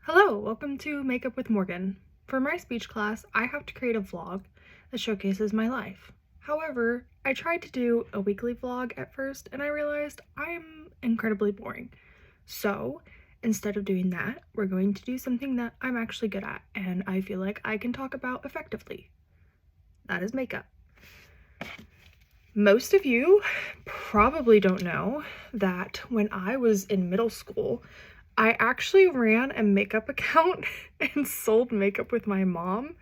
Hello, welcome to Makeup with Morgan. For my speech class, I have to create a vlog that showcases my life. However, I tried to do a weekly vlog at first and I realized I'm incredibly boring. So instead of doing that, we're going to do something that I'm actually good at and I feel like I can talk about effectively. That is makeup. Most of you probably don't know that when I was in middle school, I actually ran a makeup account and sold makeup with my mom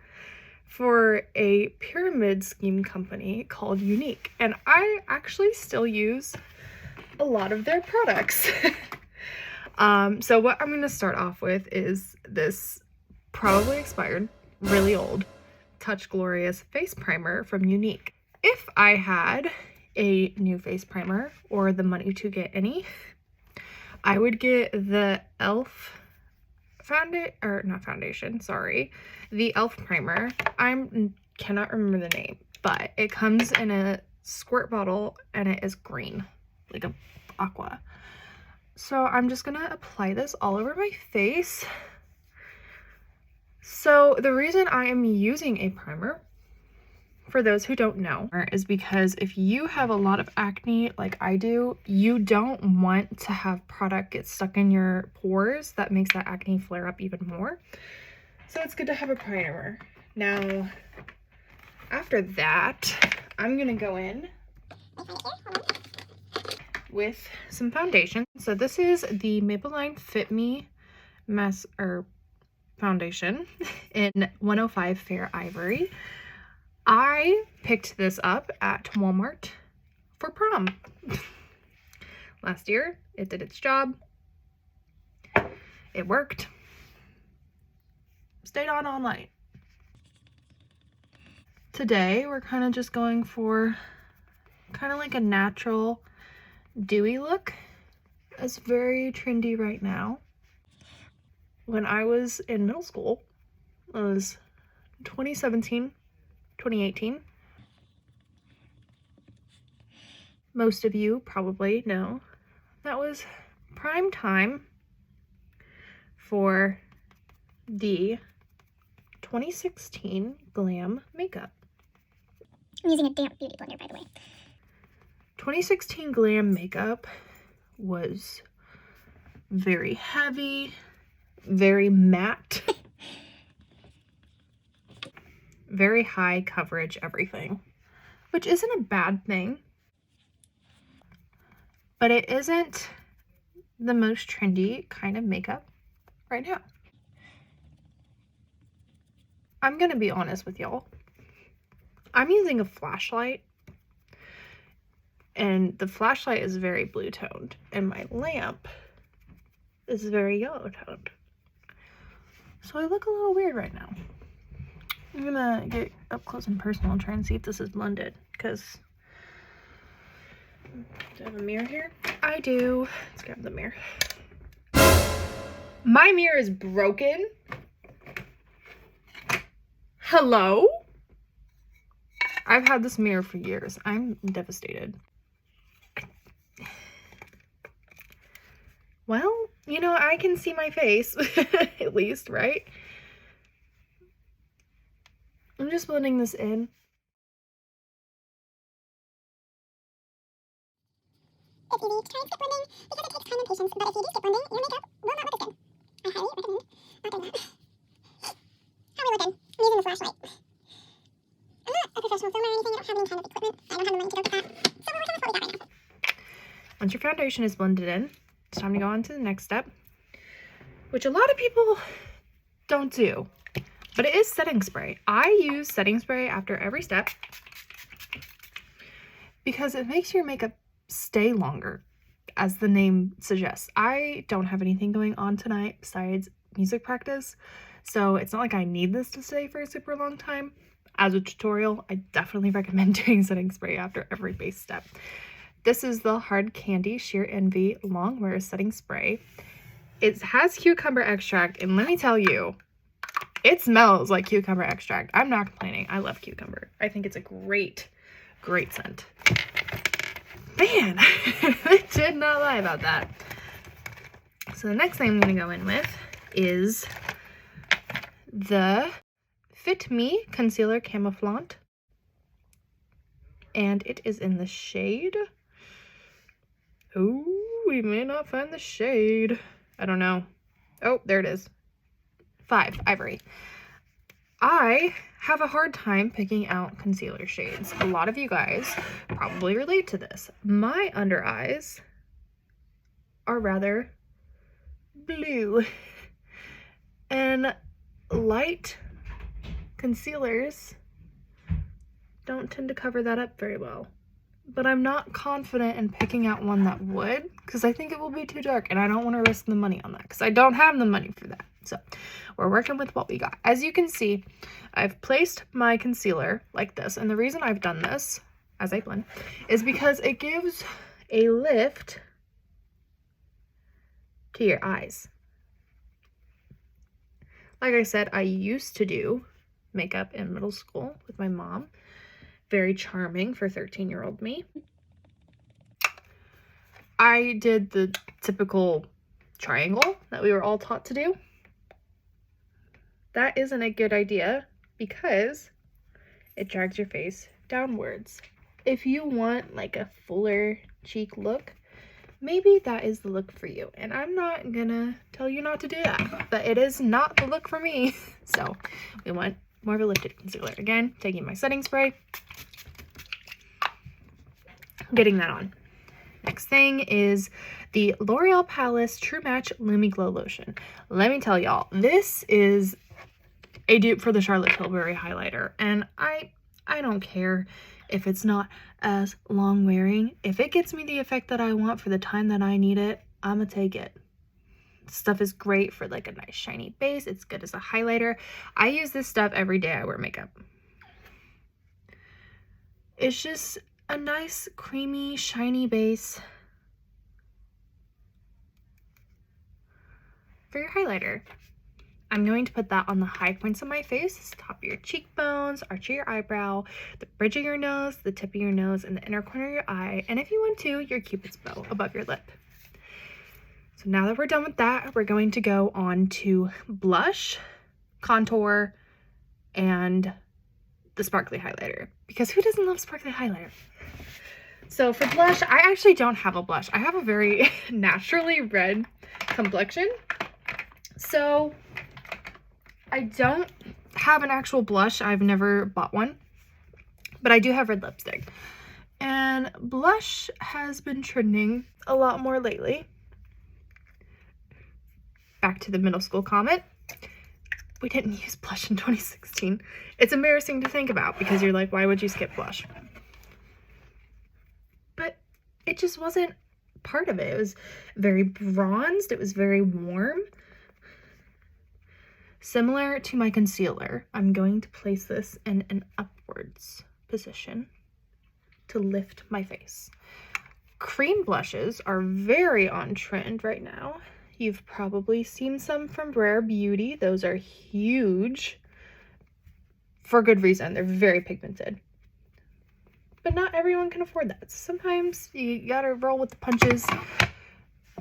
for a pyramid scheme company called Younique. And I actually still use a lot of their products. So what I'm going to start off with is this probably expired, really old, Touch Glorious face primer from Younique. If I had a new face primer or the money to get any, I would get the e.l.f. the e.l.f. primer. I cannot remember the name, but it comes in a squirt bottle and it is green, like a aqua. So I'm just gonna apply this all over my face. So the reason I am using a primer, for those who don't know, is because if you have a lot of acne like I do, you don't want to have product get stuck in your pores that makes that acne flare up even more. So it's good to have a primer. Now, after that, I'm gonna go in with some foundation. So this is the Maybelline Fit Me foundation in 105 Fair Ivory. I picked this up at Walmart for prom. Last year, it did its job. It worked. Stayed on all night. Today, we're kind of just going for kind of like a natural dewy look. It's very trendy right now. When I was in middle school, it was 2017, 2018. Most of you probably know that was prime time for the 2016 glam makeup. I'm using a damp beauty blender, by the way. 2016 glam makeup was very heavy, very matte, very high coverage everything, which isn't a bad thing, but it isn't the most trendy kind of makeup right now. I'm gonna be honest with y'all. I'm using a flashlight and the flashlight is very blue toned and my lamp is very yellow toned. So I look a little weird right now. I'm gonna get up close and personal and try and see if this is blended, because do I have a mirror here? I do. Let's grab the mirror. My mirror is broken. Hello? I've had this mirror for years. I'm devastated. Well, you know, I can see my face, at least, right? I'm just blending this in. It's easy to try and skip blending because it takes time and patience, but if you do skip blending, your makeup will not look as good. I highly recommend not doing that. How are we looking? I'm using the flashlight. I'm not a professional filmer or anything. I don't have any kind of equipment. I don't have the money to go get that. So we're working with what we got right now. Once your foundation is blended in, it's time to go on to the next step, which a lot of people don't do, but it is setting spray. I use setting spray after every step because it makes your makeup stay longer, as the name suggests. I don't have anything going on tonight besides music practice, so it's not like I need this to stay for a super long time. As a tutorial, I definitely recommend doing setting spray after every base step. This is the Hard Candy Sheer Envy Longwear Setting Spray. It has cucumber extract, and let me tell you, it smells like cucumber extract. I'm not complaining. I love cucumber. I think it's a great scent. Man, I did not lie about that. So the next thing I'm going to go in with is the Fit Me Concealer Camouflage. And it is in the shade. Oh, we may not find the shade. I don't know. Oh, there it is. 5, Ivory. I have a hard time picking out concealer shades. A lot of you guys probably relate to this. My under eyes are rather blue, and light concealers don't tend to cover that up very well. But I'm not confident in picking out one that would, because I think it will be too dark, and I don't want to risk the money on that because I don't have the money for that. So we're working with what we got. As you can see, I've placed my concealer like this, and the reason I've done this as I blend is because it gives a lift to your eyes. Like I said, I used to do makeup in middle school with my mom. Very charming for 13-year-old me. I did the typical triangle that we were all taught to do. That isn't a good idea because it drags your face downwards. If you want like a fuller cheek look, maybe that is the look for you. And I'm not gonna tell you not to do that, but it is not the look for me. So we want more of a lifted concealer. Again, taking my setting spray, getting that on. Next thing is the L'Oreal Paris True Match Lumi Glow Lotion. Let me tell y'all, this is a dupe for the Charlotte Tilbury highlighter, and I don't care if it's not as long wearing. If it gets me the effect that I want for the time that I need it, I'm gonna take it. Stuff is great for like a nice shiny base. It's good as a highlighter. I use this stuff every day I wear makeup. It's just a nice creamy shiny base for your highlighter. I'm going to put that on the high points of my face, top of your cheekbones, arch of your eyebrow, the bridge of your nose, the tip of your nose, and the inner corner of your eye, and if you want to, your cupid's bow above your lip. So now that we're done with that, we're going to go on to blush, contour, and the sparkly highlighter, because who doesn't love sparkly highlighter? So for blush, I actually don't have a blush. I have a very naturally red complexion, so I don't have an actual blush. I've never bought one, but I do have red lipstick. And blush has been trending a lot more lately. Back to the middle school comment. We didn't use blush in 2016. It's embarrassing to think about because you're like, why would you skip blush? But it just wasn't part of it. It was very bronzed. It was very warm. Similar to my concealer, I'm going to place this in an upwards position to lift my face. Cream blushes are very on trend right now. You've probably seen some from Rare Beauty. Those are huge for good reason. They're very pigmented. But not everyone can afford that. Sometimes you gotta roll with the punches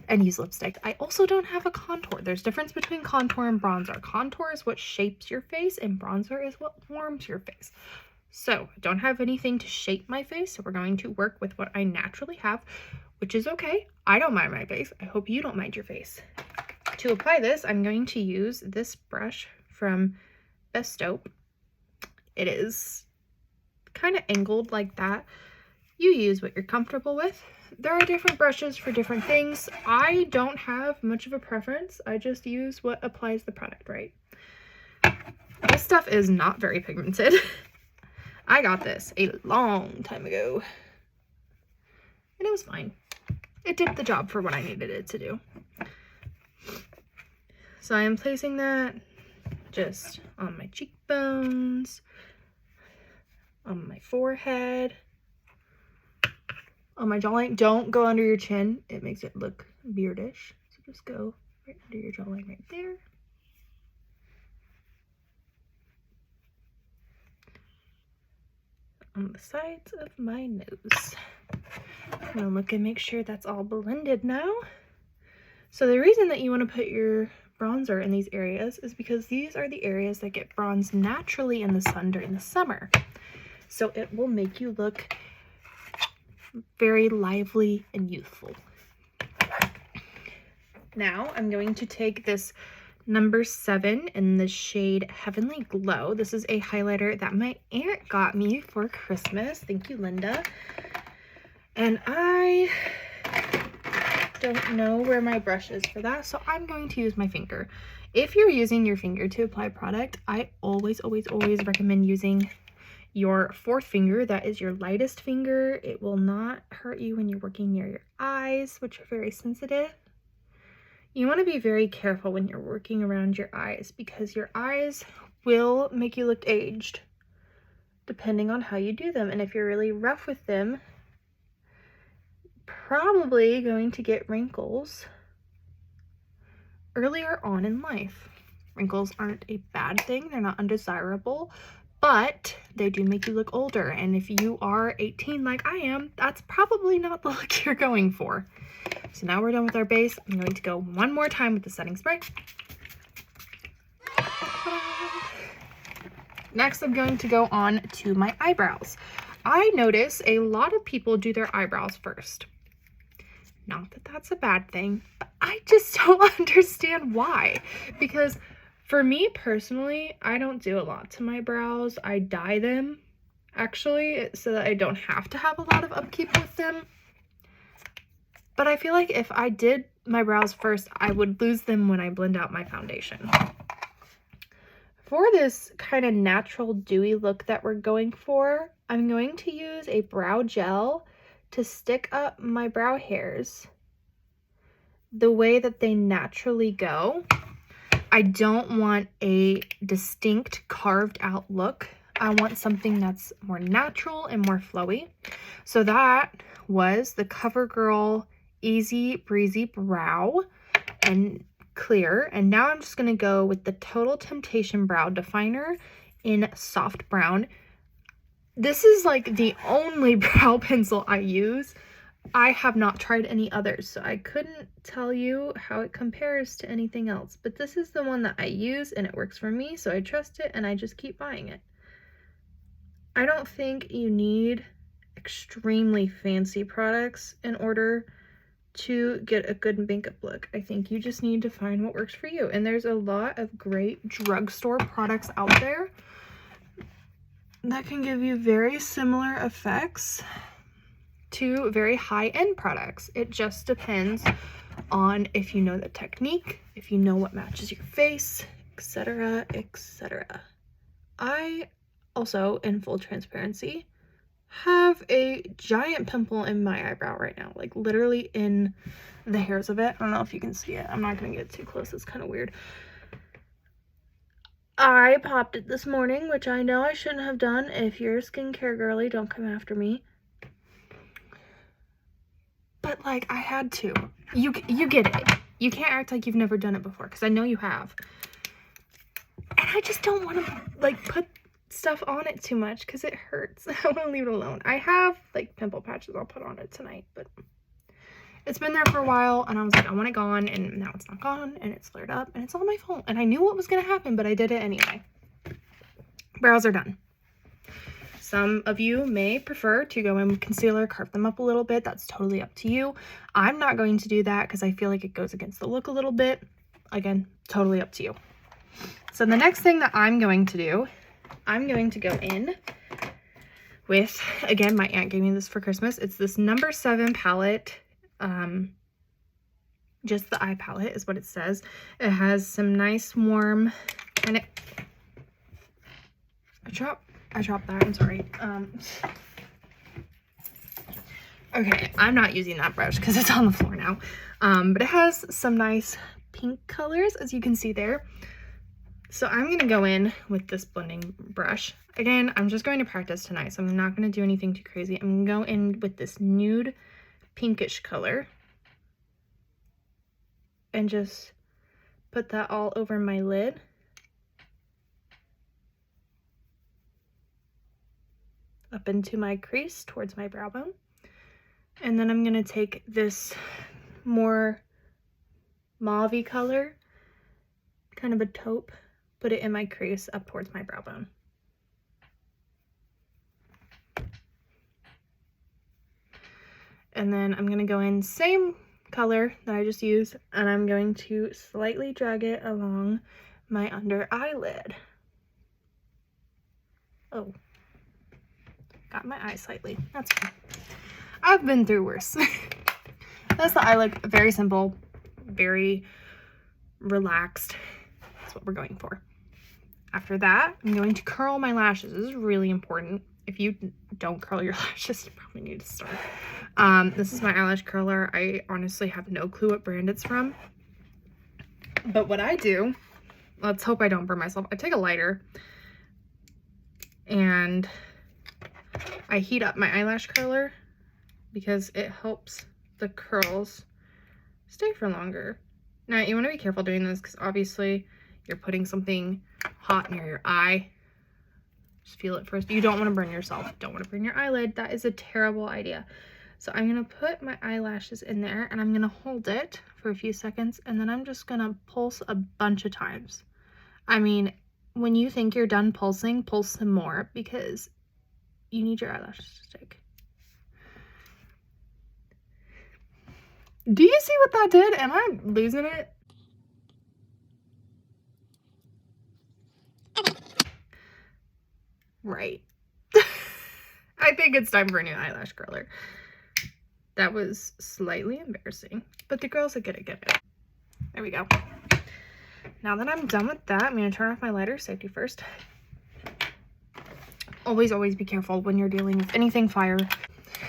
and use lipstick. I also don't have a contour. There's difference between contour and bronzer. Contour is what shapes your face, and bronzer is what warms your face. So I don't have anything to shape my face, so we're going to work with what I naturally have, which is okay. I don't mind my face. I hope you don't mind your face. To apply this, I'm going to use this brush from Bestope. It is kind of angled like that. You use what you're comfortable with. There are different brushes for different things. I don't have much of a preference. I just use what applies the product right. This stuff is not very pigmented. I got this a long time ago, and it was fine. It did the job for what I needed it to do. So I am placing that just on my cheekbones, on my forehead, on my jawline. Don't go under your chin. It makes it look beardish. So just go right under your jawline right there. On the sides of my nose. I'm gonna look and make sure that's all blended now. So the reason that you want to put your bronzer in these areas is because these are the areas that get bronzed naturally in the sun during the summer. So it will make you look very lively and youthful. Now I'm going to take this number 7 in the shade Heavenly Glow. This is a highlighter that my aunt got me for Christmas. Thank you, Linda. And I don't know where my brush is for that, so I'm going to use my finger. If you're using your finger to apply product, I always recommend using your 4th finger. That is your lightest finger. It will not hurt you when you're working near your eyes, which are very sensitive. You want to be very careful when you're working around your eyes because your eyes will make you look aged depending on how you do them. And if you're really rough with them, probably going to get wrinkles earlier on in life. Wrinkles aren't a bad thing. They're not undesirable, but they do make you look older. And if you are 18 like I am, that's probably not the look you're going for. So now we're done with our base. I'm going to go one more time with the setting spray. Next, I'm going to go on to my eyebrows. I notice a lot of people do their eyebrows first. Not that that's a bad thing, but I just don't understand why. Because for me personally, I don't do a lot to my brows. I dye them, actually, so that I don't have to have a lot of upkeep with them. But I feel like if I did my brows first, I would lose them when I blend out my foundation. For this kind of natural dewy look that we're going for, I'm going to use a brow gel to stick up my brow hairs the way that they naturally go. I don't want a distinct carved out look. I want something that's more natural and more flowy. So that was the CoverGirl Easy Breezy Brow and Clear. And now I'm just going to go with the Total Temptation Brow Definer in Soft Brown. This is like the only brow pencil I use. I have not tried any others, so I couldn't tell you how it compares to anything else. But this is the one that I use and it works for me, so I trust it and I just keep buying it. I don't think you need extremely fancy products in order to get a good makeup look. I think you just need to find what works for you. And there's a lot of great drugstore products out there that can give you very similar effects to very high-end products. It just depends on if you know the technique, if you know what matches your face, etc., etc. I also, in full transparency, have a giant pimple in my eyebrow right now, like literally in the hairs of it. I don't know if you can see it. I'm not gonna get too close. It's kind of weird. I popped it this morning, which I know I shouldn't have done. If you're a skincare girly, don't come after me. But like, I had to. You get it. You can't act like you've never done it before, because I know you have. And I just don't want to like put stuff on it too much because it hurts. I want to leave it alone. I have like pimple patches I'll put on it tonight, but it's been there for a while and I was like, I want it gone, and now it's not gone and it's flared up and it's all my fault. And I knew what was going to happen, but I did it anyway. Brows are done. Some of you may prefer to go in with concealer, carve them up a little bit. That's totally up to you. I'm not going to do that because I feel like it goes against the look a little bit. Again, totally up to you. So the next thing that I'm going to do, I'm going to go in with, again, my aunt gave me this for Christmas. It's this number 7 palette. Just the eye palette is what it says. It has some nice warm, and I dropped that, I'm sorry. Okay, I'm not using that brush because it's on the floor now. But it has some nice pink colors, as you can see there. So I'm going to go in with this blending brush. Again, I'm just going to practice tonight, so I'm not going to do anything too crazy. I'm going to go in with this nude pinkish color and just put that all over my lid. Up into my crease towards my brow bone. And then I'm going to take this more mauve-y color kind of a taupe, put it in my crease up towards my brow bone. And then I'm going to go in same color that I just used, and I'm going to slightly drag it along my under eyelid. Oh, got my eye slightly. That's fine. I've been through worse. That's the eye look. Very simple, very relaxed. That's what we're going for. After that, I'm going to curl my lashes. This is really important. If you don't curl your lashes, you probably need to start. This is my eyelash curler. I honestly have no clue what brand it's from. But what I do, let's hope I don't burn myself. I take a lighter and I heat up my eyelash curler because it helps the curls stay for longer. Now, you want to be careful doing this because obviously you're putting something hot near your eye. Just feel it first. You don't want to burn yourself. Don't want to burn your eyelid. That is a terrible idea. So I'm going to put my eyelashes in there and I'm going to hold it for a few seconds and then I'm just going to pulse a bunch of times. I mean, when you think you're done pulsing, pulse some more because you need your eyelashes to stick. Do you see what that did? Am I losing it? Right. I think it's time for a new eyelash curler. That was slightly embarrassing, but the girls that get it, get it. There we go. Now that I'm done with that, I'm going to turn off my lighter. Safety first. Always be careful when you're dealing with anything fire.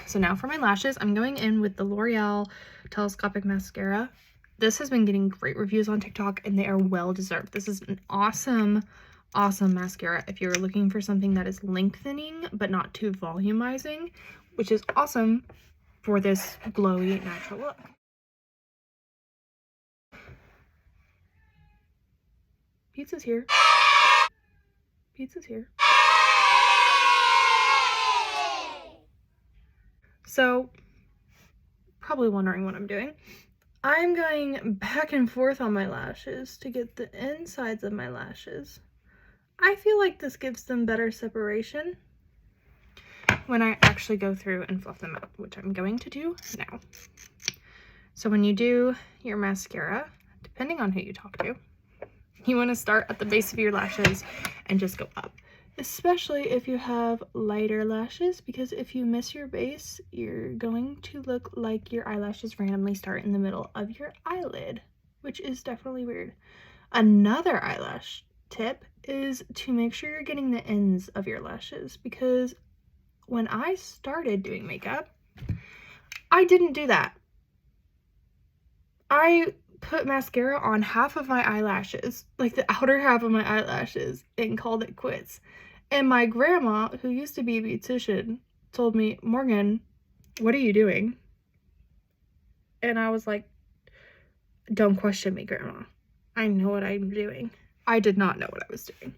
So now for my lashes, I'm going in with the L'Oreal Telescopic Mascara. This has been getting great reviews on TikTok and they are well deserved. This is an awesome mascara if you're looking for something that is lengthening but not too volumizing, which is awesome for this glowy natural look. Pizza's here. Pizza's here. So, probably wondering what I'm doing. I'm going back and forth on my lashes to get the insides of my lashes. I feel like this gives them better separation when I actually go through and fluff them out, which I'm going to do now. So when you do your mascara, depending on who you talk to, you want to start at the base of your lashes and just go up, especially if you have lighter lashes, because if you miss your base, you're going to look like your eyelashes randomly start in the middle of your eyelid, which is definitely weird. Another eyelash tip is to make sure you're getting the ends of your lashes, because when I started doing makeup, I didn't do that. I put mascara on half of my eyelashes, like the outer half of my eyelashes, and called it quits. And my grandma, who used to be a beautician, told me, "Morgan, what are you doing?" And I was like, "Don't question me, Grandma. I know what I'm doing." I did not know what I was doing.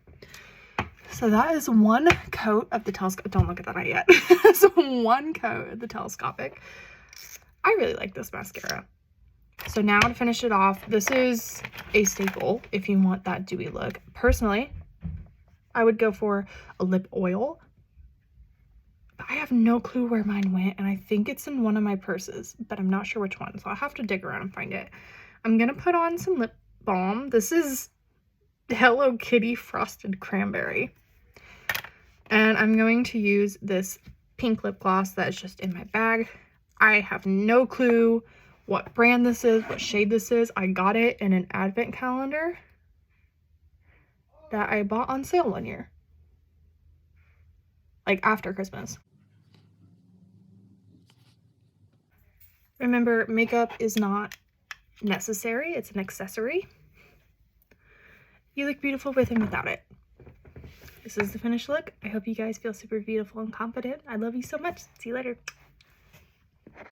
So that is one coat of the telescopic. Don't look at that eye yet. So one coat of the telescopic. I really like this mascara. So now to finish it off, this is a staple if you want that dewy look. Personally, I would go for a lip oil. But I have no clue where mine went, and I think it's in one of my purses, but I'm not sure which one, so I'll have to dig around and find it. I'm gonna put on some lip balm. This is Hello Kitty Frosted Cranberry. And I'm going to use this pink lip gloss that is just in my bag. I have no clue what brand this is, what shade this is. I got it in an advent calendar that I bought on sale one year. Like after Christmas. Remember, makeup is not necessary, it's an accessory. You look beautiful with and without it. This is the finished look. I hope you guys feel super beautiful and confident. I love you so much. See you later.